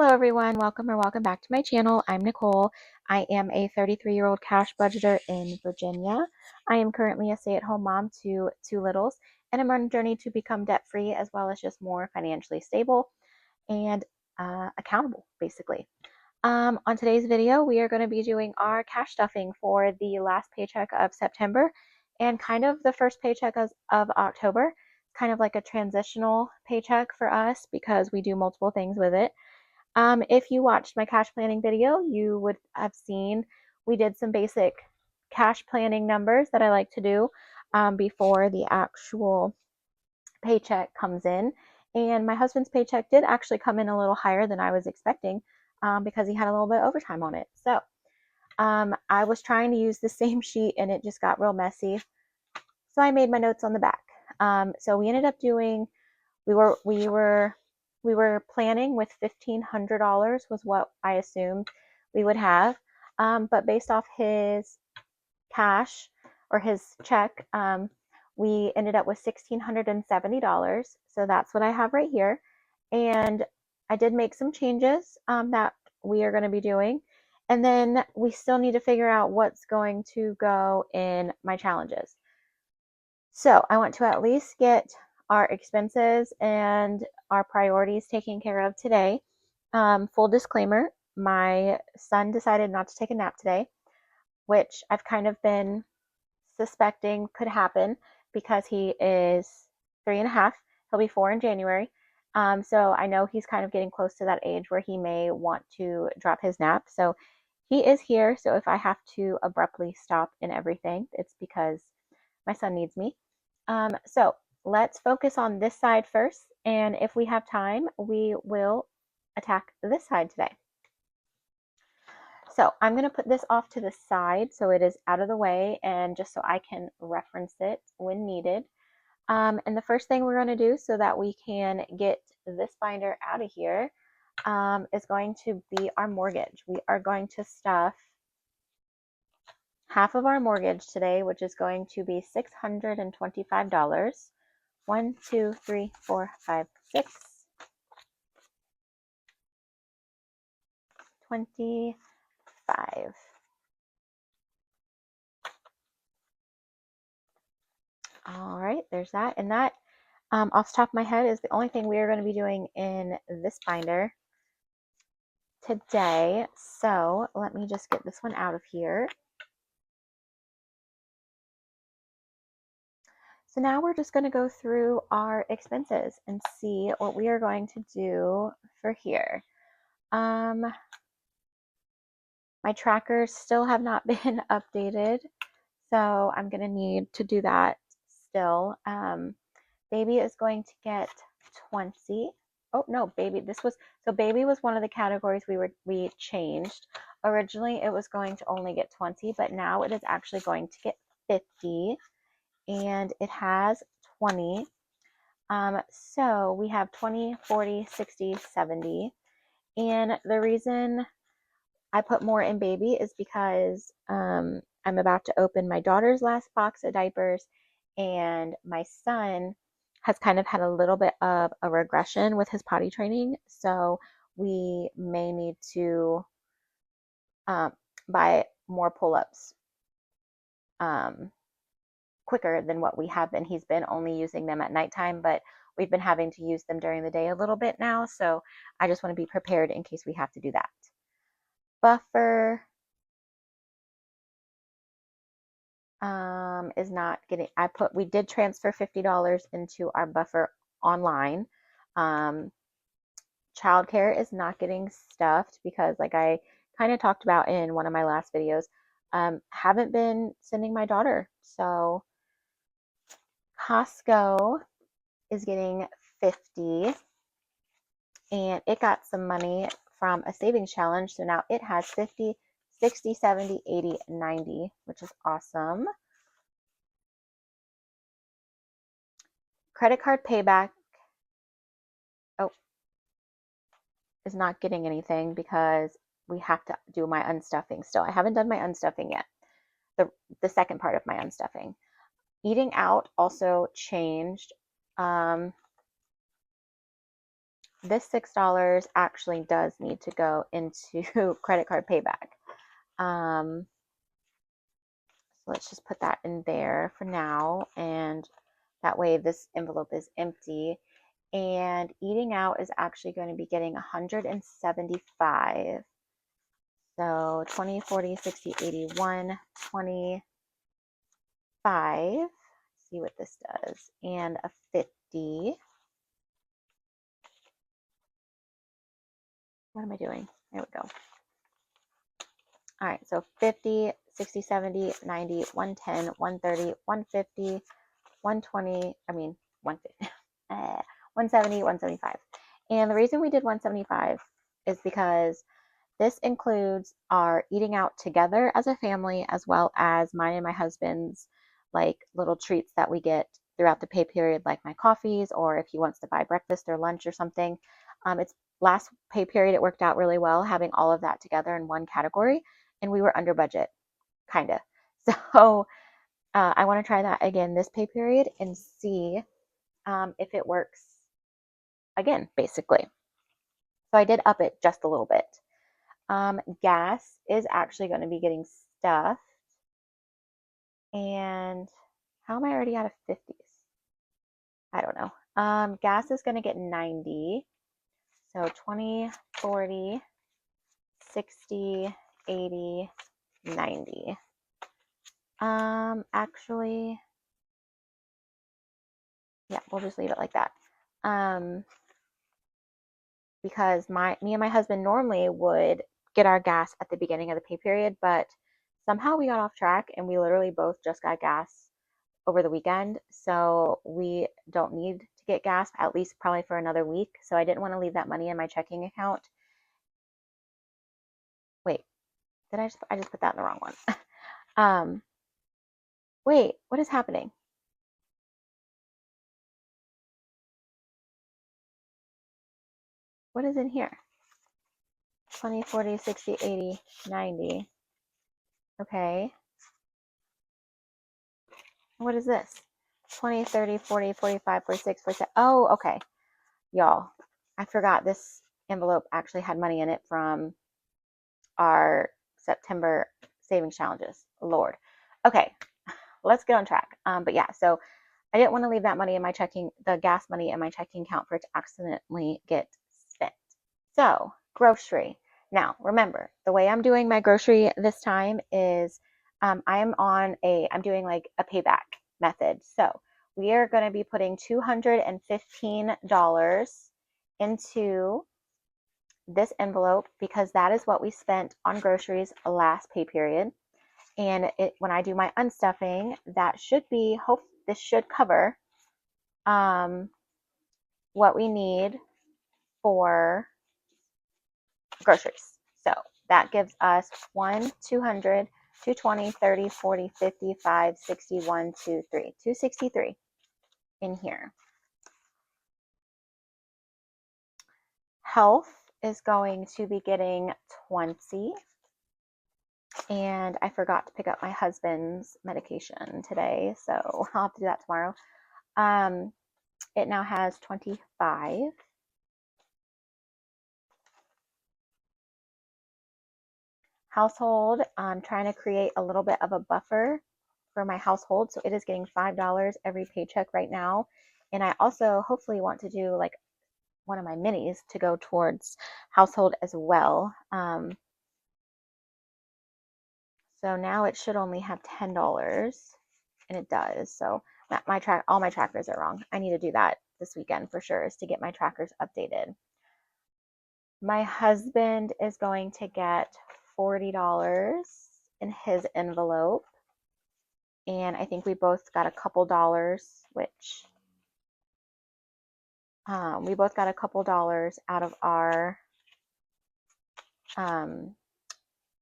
Hello everyone, welcome back to my channel. I'm Nicole. I am a 33-year-old cash budgeter in Virginia. I am currently a stay-at-home mom to two littles, and I'm on a journey to become debt-free as well as just more financially stable and accountable, basically. On today's video, we are going to be doing our cash stuffing for the last paycheck of September and kind of the first paycheck of October. Kind of like a transitional paycheck for us because we do multiple things with it. If you watched my cash planning video, you would have seen we did some basic cash planning numbers that I like to do before the actual paycheck comes in. And my husband's paycheck did actually come in a little higher than I was expecting because he had a little bit of overtime on it. So I was trying to use the same sheet and it just got real messy. So I made my notes on the back. So we ended up doing, we were planning with $1,500 was what I assumed we would have. But based off his cash or his check, we ended up with $1,670. So that's what I have right here. And I did make some changes that we are going to be doing. And then we still need to figure out what's going to go in my challenges. So I want to at least get our expenses and our priorities taken care of today. Full disclaimer, my son decided not to take a nap today, which I've kind of been suspecting could happen because he is 3.5. He'll be 4 in January. So I know he's kind of getting close to that age where he may want to drop his nap. So he is here. So if I have to abruptly stop in everything, it's because my son needs me. So let's focus on this side first. And if we have time, we will attack this side today. So I'm going to put this off to the side so it is out of the way and just so I can reference it when needed. And the first thing we're going to do so that we can get this binder out of here is going to be our mortgage. We are going to stuff half of our mortgage today, which is going to be $625. 1, 2, 3, 4, 5, 6, 25. All right, there's that. And that, off the top of my head, is the only thing we are going to be doing in this binder today. So let me just get this one out of here. So now we're just going to go through our expenses and see what we are going to do for here. My trackers still have not been updated, so I'm going to need to do that still. Baby is going to get 20. Oh no, baby, baby was one of the categories we changed. Originally it was going to only get 20, but now it is actually going to get 50, and it has 20. So we have 20, 40, 60, 70. And the reason I put more in baby is because I'm about to open my daughter's last box of diapers, and my son has kind of had a little bit of a regression with his potty training. So we may need to buy more pull-ups quicker than what we have been. He's been only using them at nighttime, but we've been having to use them during the day a little bit now. So I just want to be prepared in case we have to do that. Buffer is not getting, we did transfer $50 into our buffer online. Childcare is not getting stuffed because, like I kind of talked about in one of my last videos, haven't been sending my daughter. So Costco is getting 50, and it got some money from a savings challenge. So now it has 50, 60, 70, 80, 90, which is awesome. Credit card payback, is not getting anything because we have to do my unstuffing still. I haven't done my unstuffing yet, the second part of my unstuffing. Eating out also changed. this $6 actually does need to go into credit card payback. So let's just put that in there for now, and that way this envelope is empty. And eating out is actually going to be getting 175. So 20, 40, 60, 80, 125. See what this does. And a 50. What am I doing? There we go. All right, so 50, 60, 70, 90, 110, 130, 150, 120, 150, 170, 175. And the reason we did 175 is because this includes our eating out together as a family, as well as mine and my husband's like little treats that we get throughout the pay period, like my coffees, or if he wants to buy breakfast or lunch or something. It's last pay period, it worked out really well having all of that together in one category, and we were under budget, kind of. So I want to try that again this pay period and see if it works again, basically. So I did up it just a little bit. Gas is actually going to be getting stuffed. And how am I already out of 50s? I don't know. Gas is going to get 90. So 20, 40, 60, 80, 90. Actually, yeah, we'll just leave it like that. Because me and my husband normally would get our gas at the beginning of the pay period, but somehow we got off track and we literally both just got gas over the weekend. So we don't need to get gas at least probably for another week. So I didn't want to leave that money in my checking account. Wait, I just put that in the wrong one. Wait, what is happening? What is in here? 20, 40, 60, 80, 90. Okay. What is this? 20, 30, 40, 45, 46, 47. Oh, okay. Y'all, I forgot this envelope actually had money in it from our September savings challenges. Lord. Okay, let's get on track. But yeah, so I didn't want to leave that money in my checking, the gas money in my checking account for it to accidentally get spent. So, grocery. Now, remember, the way I'm doing my grocery this time is I'm doing like a payback method. So, we are going to be putting $215 into this envelope because that is what we spent on groceries last pay period. And when I do my unstuffing, this should cover what we need for groceries. So that gives us 1, 200, 220, 30, 40, 55, 61, 263 in here. Health is going to be getting 20. And I forgot to pick up my husband's medication today, so I'll have to do that tomorrow. It now has 25. Household, I'm trying to create a little bit of a buffer for my household, so it is getting $5 every paycheck right now. And I also hopefully want to do like one of my minis to go towards household as well. So now it should only have $10, and it does. So all my trackers are wrong. I need to do that this weekend for sure, is to get my trackers updated. My husband is going to get $40 in his envelope. And I think we both got a couple dollars, which we both got a couple dollars out of our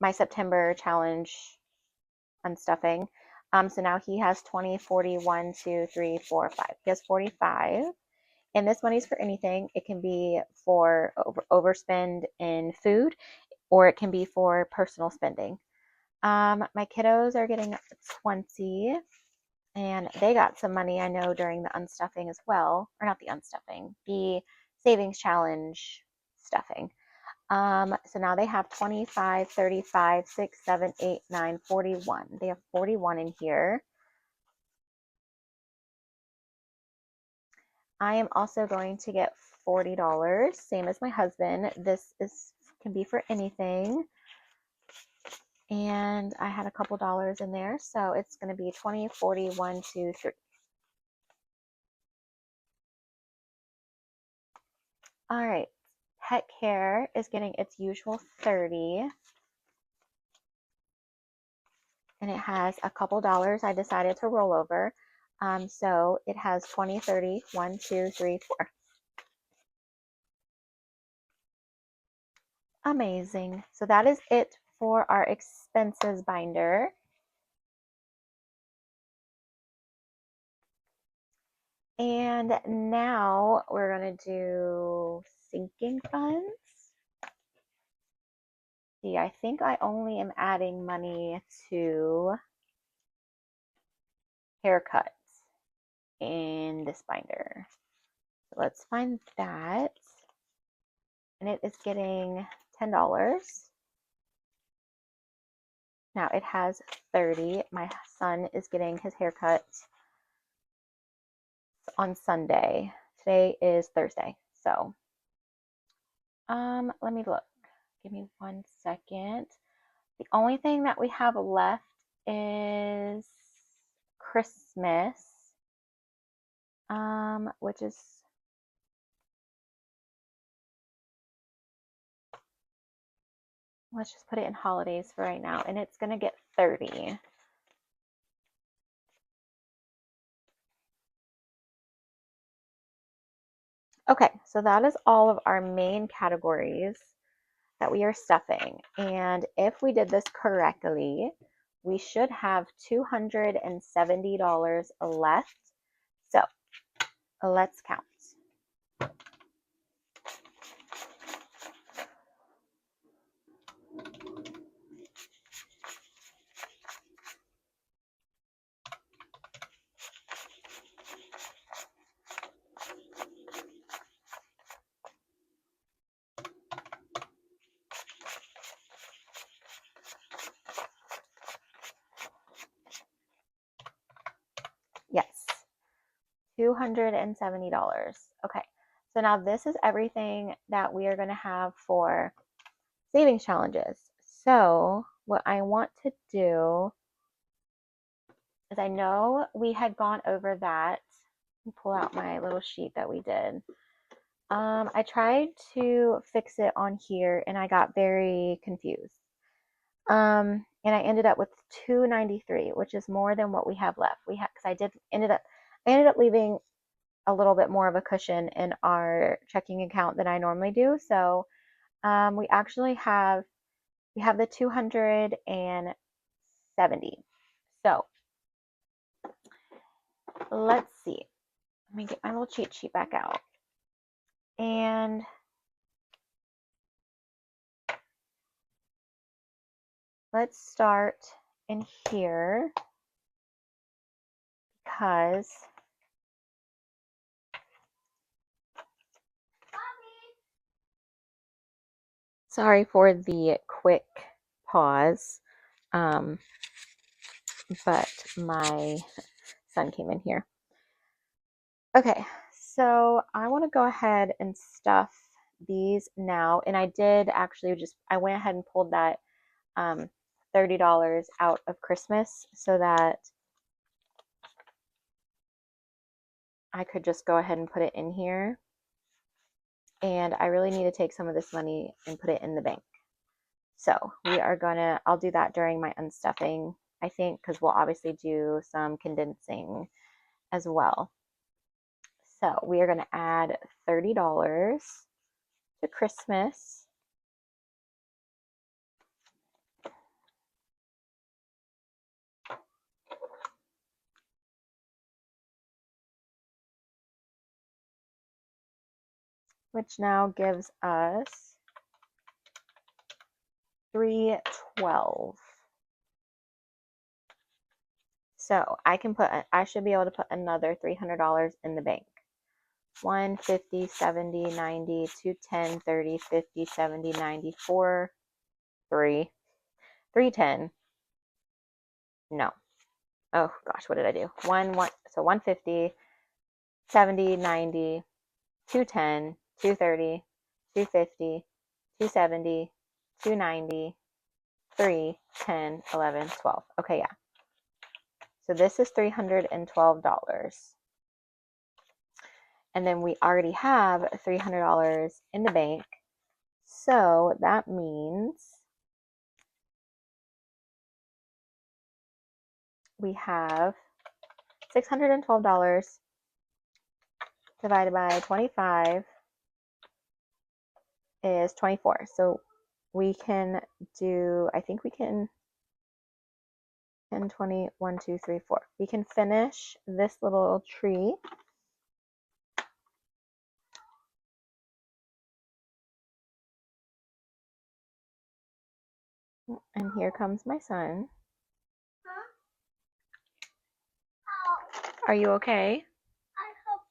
my September challenge unstuffing. So now he has 20, 40, 1, 2, 3, 4, 5. He has 45. And this money's for anything. It can be for overspend in food, or it can be for personal spending. My kiddos are getting 20, and they got some money, I know, during the unstuffing as well. Or not the unstuffing, the savings challenge stuffing. So now they have 25, 35, 6, 7, 8, 9, 41. They have 41 in here. I am also going to get $40, same as my husband. This can be for anything. And I had a couple dollars in there, so it's going to be 20, 40, 1, 2, 3. All right, pet care is getting its usual 30. And it has a couple dollars I decided to roll over. So it has 20, 30, 1, 2, 3, 4. Amazing. So that is it for our expenses binder. And now we're going to do sinking funds. See, I think I only am adding money to haircuts in this binder. So let's find that. And it is getting $10. Now it has 30. My son is getting his haircut on Sunday. Today is Thursday. So, let me look. Give me 1 second. The only thing that we have left is Christmas, which is let's just put it in holidays for right now, and it's gonna get 30. Okay, so that is all of our main categories that we are stuffing. And if we did this correctly, we should have $270 left. So let's count. Yes, $270. Okay, so now this is everything that we are going to have for savings challenges. So what I want to do is, I know we had gone over that. Let me pull out my little sheet that we did. I tried to fix it on here and I got very confused. And I ended up with 293, which is more than what we have left. We have, because I ended up leaving a little bit more of a cushion in our checking account than I normally do. So we actually have the 270. So let's see. Let me get my little cheat sheet back out. And let's start in here, because sorry for the quick pause, but my son came in here. Okay, so I want to go ahead and stuff these now. And I did actually I went ahead and pulled that $30 out of Christmas so that I could just go ahead and put it in here. And I really need to take some of this money and put it in the bank. So I'll do that during my unstuffing, I think, because we'll obviously do some condensing as well. So we are going to add $30 to Christmas. Which now gives us $312. So I should be able to put another $300 in the bank. 150, 70, 90, 210, 30, 50, 70, 90, 4, 3, 310. No. Oh gosh, what did I do? So 150, 70, 90, 210, 230, 250, 270, 290, 3, 10, 11, 12. Okay, yeah. So this is $312. And then we already have $300 in the bank. So that means we have $612 divided by 25 is 24. So we can do, I think we can 10, 20, 1, 2, 3, 4. We can finish this little tree. And here comes my son. Are you okay? I hope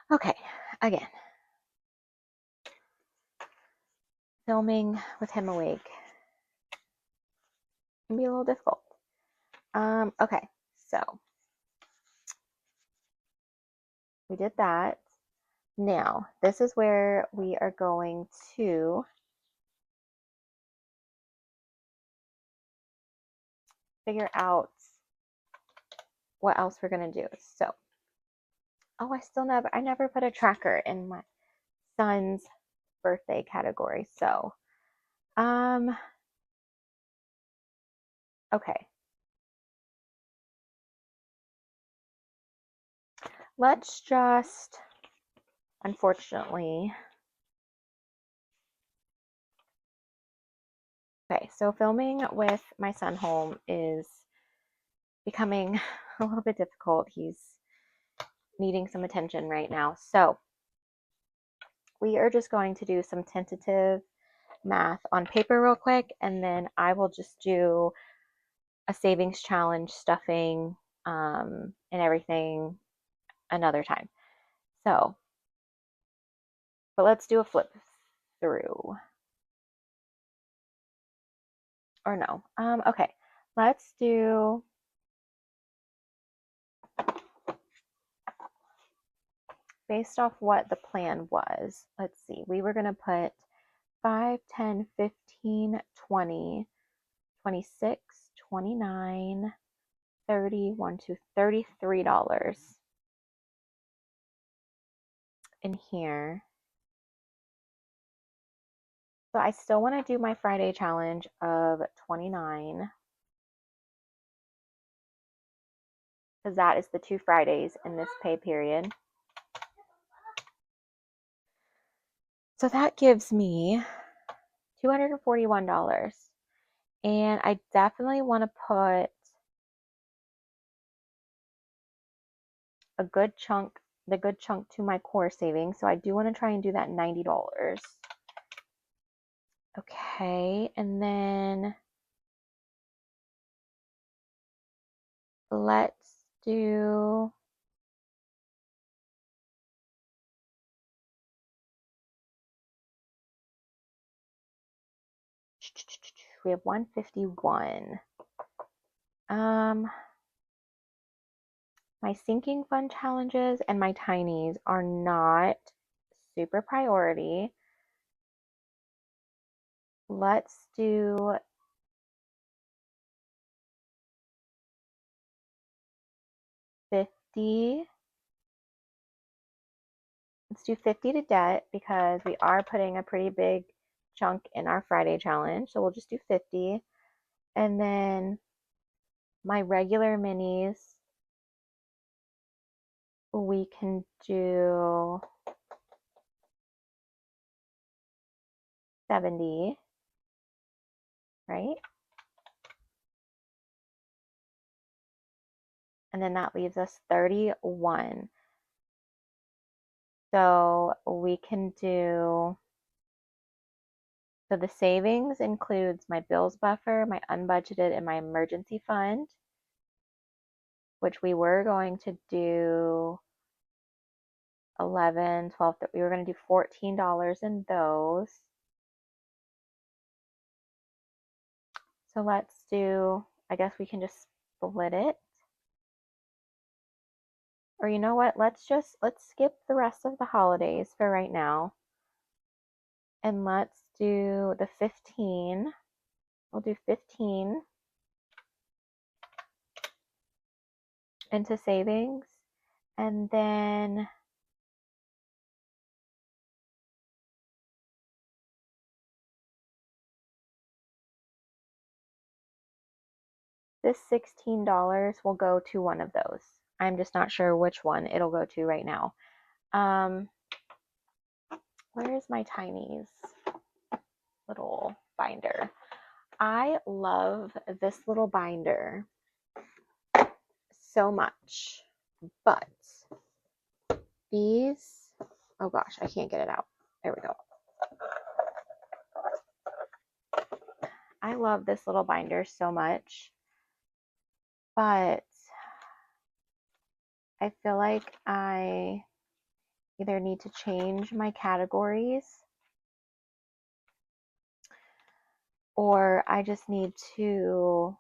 so. Okay, again. Filming with him awake can be a little difficult. Okay, so we did that. Now, this is where we are going to figure out what else we're going to do. So, oh, I never put a tracker in my son's birthday category. So, okay. Let's just, unfortunately, okay, so filming with my son home is becoming a little bit difficult. He's needing some attention right now. So we are just going to do some tentative math on paper real quick, and then I will just do a savings challenge, stuffing, and everything another time. So, but let's do a flip through. Or no. Okay, let's do based off what the plan was. Let's see. We were going to put 5, 10, 15, 20, 26, 29, 30, 1, 2, $33 in here. So I still want to do my Friday challenge of 29 because that is the 2 Fridays in this pay period. So that gives me $241. And I definitely want to put the good chunk to my core savings. So I do want to try and do that $90. Okay, and then let's do we have 151. My sinking fund challenges and my tinies are not super priority. Let's do $50. Let's do 50 to debt because we are putting a pretty big chunk in our Friday challenge. So we'll just do 50. And then my regular minis, we can do 70, right? And then that leaves us 31. So we can do, so the savings includes my bills buffer, my unbudgeted, and my emergency fund, which we were going to do 11, 12, we were going to do $14 in those. So let's do, I guess we can just split it. Or you know what? Let's skip the rest of the holidays for right now. And let's do the 15. We'll do 15 into savings. And then this $16 will go to one of those. I'm just not sure which one it'll go to right now. Where is my Tiny's little binder? I love this little binder so much, but these, oh gosh, I can't get it out. There we go. I love this little binder so much, but I feel like I either need to change my categories or I just need to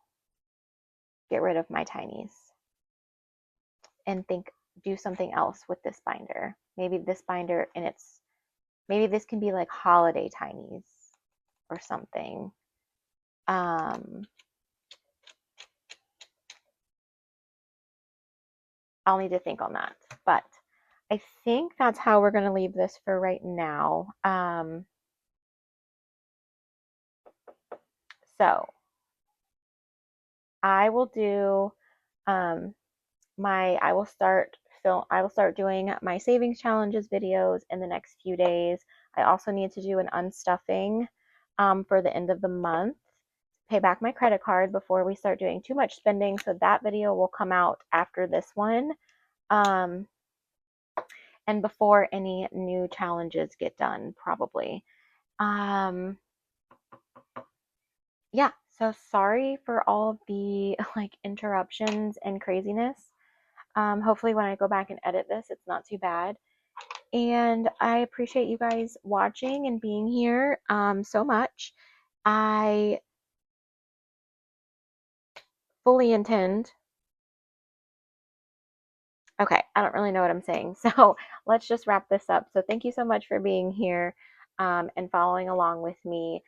get rid of my Tinies and do something else with this binder. Maybe this binder and maybe this can be like holiday Tinies or something. I'll need to think on that, but I think that's how we're going to leave this for right now. So I will do I will start doing my savings challenges videos in the next few days. I also need to do an unstuffing for the end of the month, pay back my credit card before we start doing too much spending. So that video will come out after this one. And before any new challenges get done, probably. Yeah, so sorry for all of the like interruptions and craziness. Hopefully when I go back and edit this, it's not too bad. And I appreciate you guys watching and being here so much. I fully intend. Okay, I don't really know what I'm saying. So let's just wrap this up. So thank you so much for being here and following along with me.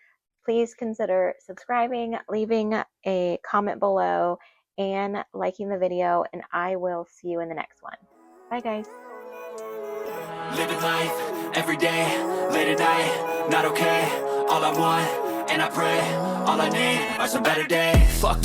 Please consider subscribing, leaving a comment below, and liking the video. And I will see you in the next one. Bye, guys. Living life, every day, late at night, not okay. All I want, and I pray, all I need are some better days. Fuck